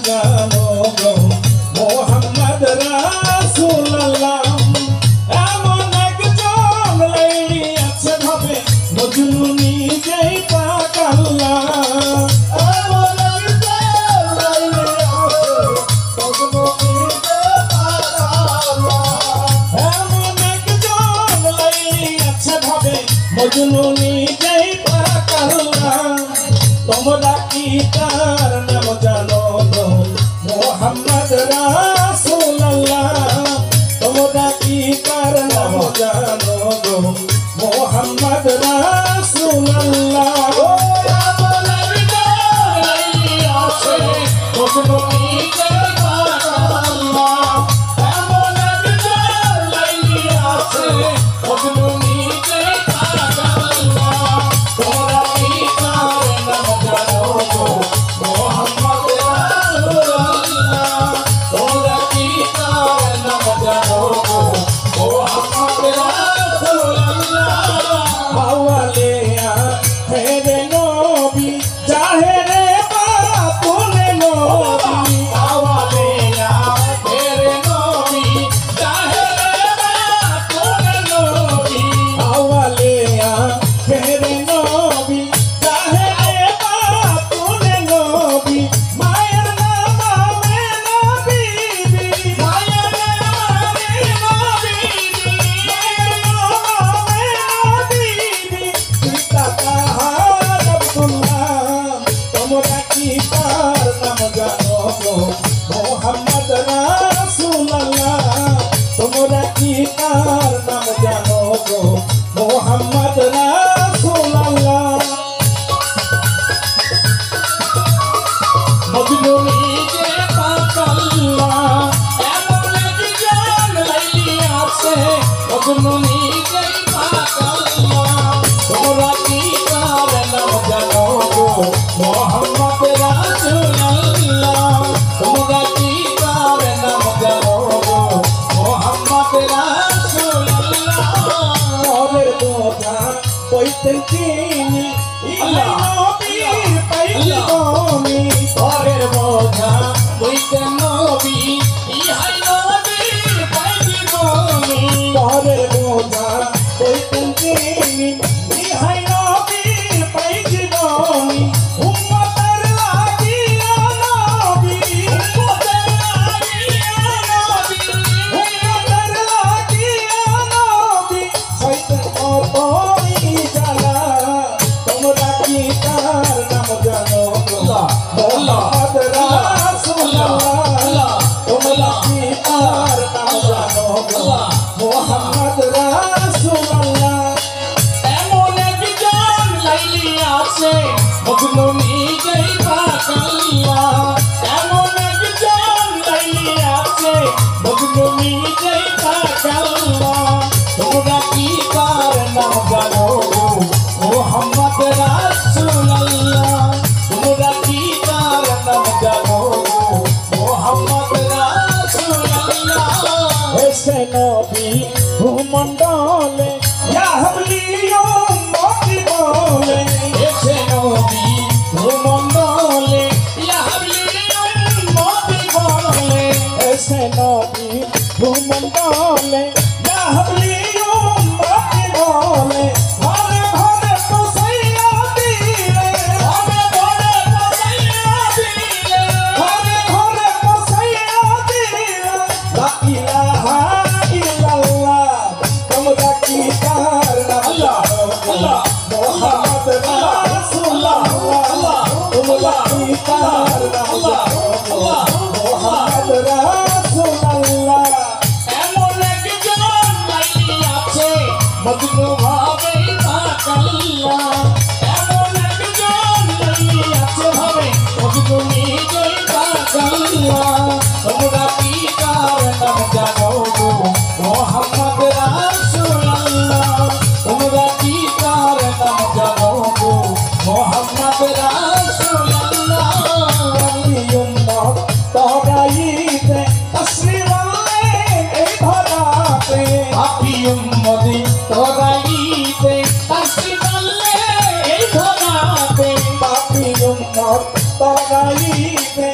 জানো গো মোহাম্মদ রাসূলুল্লাহ এমন একজন লাইলি আছে ভাবে মজনু নিজেই পাক আল্লাহ এমন একজন লাইলি আছে মজনু নিজেই পাক আল্লাহ এমন একজন লাইলি আছে ভাবে মজনু নিজেই পাক আল্লাহ তোমরা কি তার নাম জানো গো মোহাম্মদ রাসূলুল্লাহ তোমরা কি তার নাম জানো গো মোহাম্মদ রাসূলুল্লাহ ও আমাদের লাইলি আছে মজনু নিজেই পাক আল্লাহ এমন একজন লাইলি আছে মজনু নিজেই পাক আল্লাহ তোমরা কি তার নাম জানো গো মোহাম্মদ রাসূলুল্লাহ তোমরা কি তার নাম জানো গো মোহাম্মদ রাসূলুল্লাহ মাওলানা হেরে নবী জাহেরে বাতুলে নবী মাওলানা হেরে নবী জাহেরে বাতুলে নবী মাওলানা হেরে নবী জাহেরে বাতুলে নবী মায়ের নামে নবী মায়ের নামে নবী মায়ের নামে নবী পিতা তাহার আব্দুল্লাহ তোমরা কি তার নাম জানো গো মোহাম্মদ রাসূলুল্লাহ তোমরা কি তার নাম জানো গো মোহাম্মদ রাসূলুল্লাহ মজনু নিজে পাক আল্লাহ এমন একজন লাইলি আছে মজনু নিজেই পাক আল্লাহ তোমরা কি তার নাম জানো গো মোহাম্মদ রাসূলুল্লাহ তোমরা কি তার নাম জানো গো মোহাম্মদ রাসূলুল্লাহ ওরে বোঝা কইতেন তিনি ইলা নবীর পাইগনি ওরে বোঝা কইতেন নবী ইহাই নবীর পাইগনি ওরে বোঝা কইতেন তিনি ইহাই নবীর পাইগনি উম্মতের লাগিয়া নবী উম্মতের লাগিয়া নবী উম্মতের লাগিয়া নবী হইতে কতই জ্বালা তোমরা কি তার নাম জানো গো মোহাম্মদ রাসূলুল্লাহ তোমরা কি তার নাম জানো গো মোহাম্মদ রাসূলুল্লাহ এমন একজন লাইলি আছে মজনু নিজেই পাক আল্লাহ এমন একজন লাইলি আছে মজনু নিজেই পাক আল্লাহ তোমরা কি তার নাম জানো গো মোহাম্মদ রাসূলুল্লাহ তোমরা কি তার নাম জানো গো মোহাম্মদ রাসূলুল্লাহ এসে নবী ভূমণ্ডলে ইয়া হাবলি উম্মতি বলে এসে নবী ভূমণ্ডলে ইয়া হাবলি উম্মতি বলে এসে নবী ভূমণ্ডলে ইয়া হাবলি উম্মতি বলে ঘরে ঘরে পৌঁছাইয়া দিলে ঘরে ঘরে পৌঁছাইয়া দিলে ঘরে ঘরে পৌঁছাইয়া দিলে লা ইলাহা ইল্লাল্লাহ তোমরা কি তার নাম জানো গো মোহাম্মদ রাসূলুল্লাহ তোমরা কি তার নাম জানো গো মোহাম্মদ রাসূলুল্লাহ এমন একজন লাইলি আছে মজনু ভাবে পাক আল্লাহ এমন একজন লাইলি আছে ভাবে মজনু নিজেই পাক আল্লাহ তোমরা কি তার নাম জানো গো মোহাম্মদ রাসূলুল্লাহ তোমরা কি তার নাম জানো গো মোহাম্মদ রাসূলুল্লাহ উম্মত তোরাইতে তসলিম আলাইহি এই ধরাতে আপনি উম্মতি তোরাইতে তসলিম আলাইহি এই ধরাতে আপনি উম্মত তোরাইতে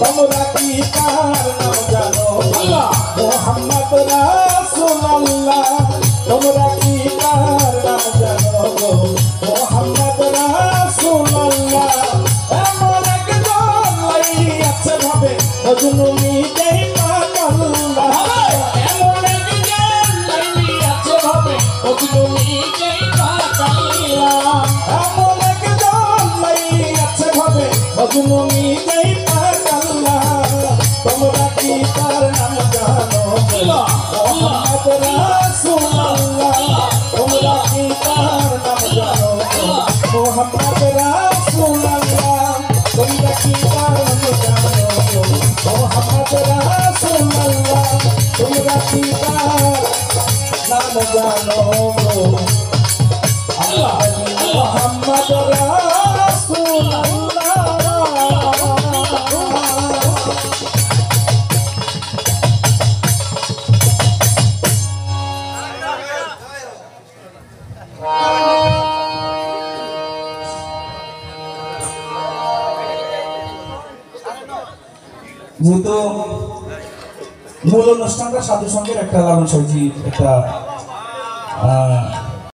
তোমরা কি কার নাম জানো মোহাম্মদ রাসূলুল্লাহ তোমরা কি কার নাম জানো মোহাম্মদ রাসূলুল্লাহ এমন একজন লাইয়াছে ভাবে মজনু নিজেই পাগল্লাহ এমন একজন লাইয়াছে ভাবে মজনু নিজেই পাগল্লাহ এমন একজন লাইয়াছে ভাবে মজনু নিজেই পাগল্লাহ তোমরা কি তার নাম জানো মোহাম্মদ রাসূলুল্লাহ তোমরা কি তার নাম জানো মোহাম্মদ রাসূলুল্লাহ তোমরা কি তার নাম জানো মোহাম্মদ রাসূলুল্লাহ তোমরা কি তার নাম জানো আল্লাহ মোহাম্মদ রাসূলুল্লাহ যেহেতু মূল অনুষ্ঠানটা সাধু সঙ্গের একটা লালন সবজি একটা